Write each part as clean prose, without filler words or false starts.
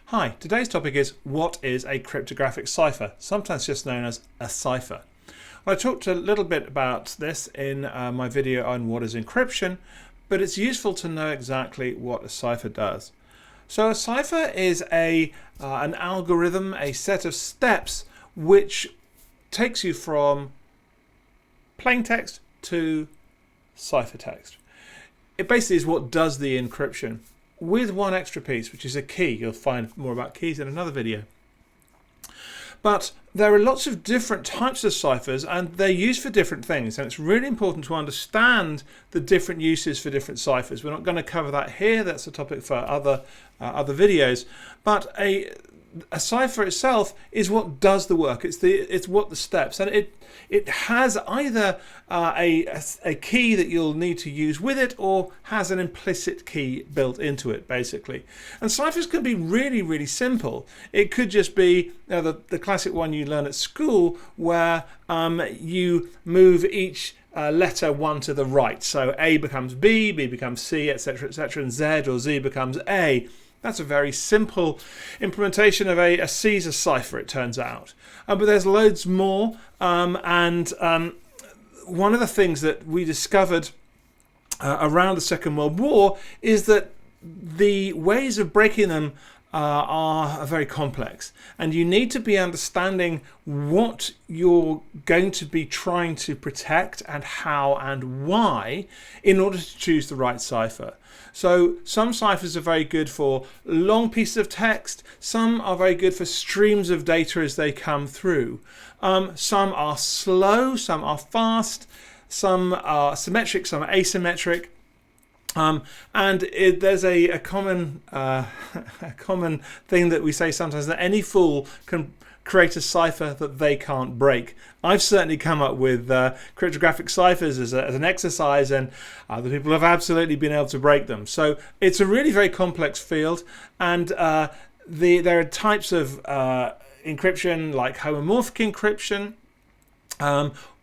Hi, today's topic is what is a cryptographic cipher, sometimes just known as a cipher. I talked a little bit about this in my video on what is encryption, but it's useful to know exactly what a cipher does. So a cipher is an algorithm, a set of steps which takes you from plain text to ciphertext. It basically is what does the encryption, with one extra piece, which is a key. You'll find more about keys in another video. But there are lots of different types of ciphers and they're used for different things, and it's really important to understand the different uses for different ciphers. We're not going to cover that here, that's a topic for other videos, but a cipher itself is what does the work. It's what the steps, and it has either a key that you'll need to use with it, or has an implicit key built into it, basically. And ciphers can be really, really simple. It could just be the classic one you learn at school, where you move each letter one to the right. So A becomes B, B becomes C, etc., etc., and Z or Z becomes A. That's a very simple implementation of a Caesar cipher, it turns out. But there's loads more, and one of the things that we discovered around the Second World War is that the ways of breaking them are very complex, and you need to be understanding what you're going to be trying to protect and how and why in order to choose the right cipher. So some ciphers are very good for long pieces of text, some are very good for streams of data as they come through. Some are slow, some are fast, some are symmetric, some are asymmetric. There's a common thing that we say sometimes, that any fool can create a cipher that they can't break. I've certainly come up with cryptographic ciphers as an exercise, and other people have absolutely been able to break them. So it's a really very complex field, and there are types of encryption like homomorphic encryption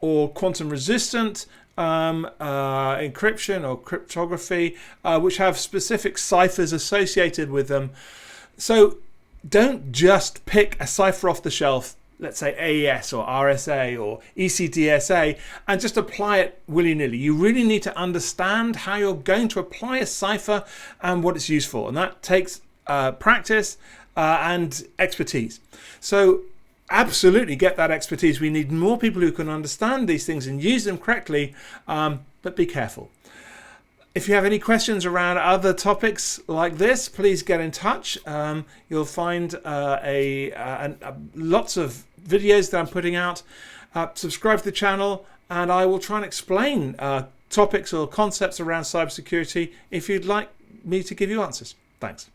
or quantum resistant encryption or cryptography, which have specific ciphers associated with them. So don't just pick a cipher off the shelf, let's say AES or RSA or ECDSA, and just apply it willy-nilly. You really need to understand how you're going to apply a cipher and what it's used for, and that takes practice and expertise. So absolutely get that expertise. We need more people who can understand these things and use them correctly, but be careful. If you have any questions around other topics like this, please get in touch. You'll find lots of videos that I'm putting out. Subscribe to the channel, and I will try and explain topics or concepts around cybersecurity if you'd like me to give you answers. Thanks.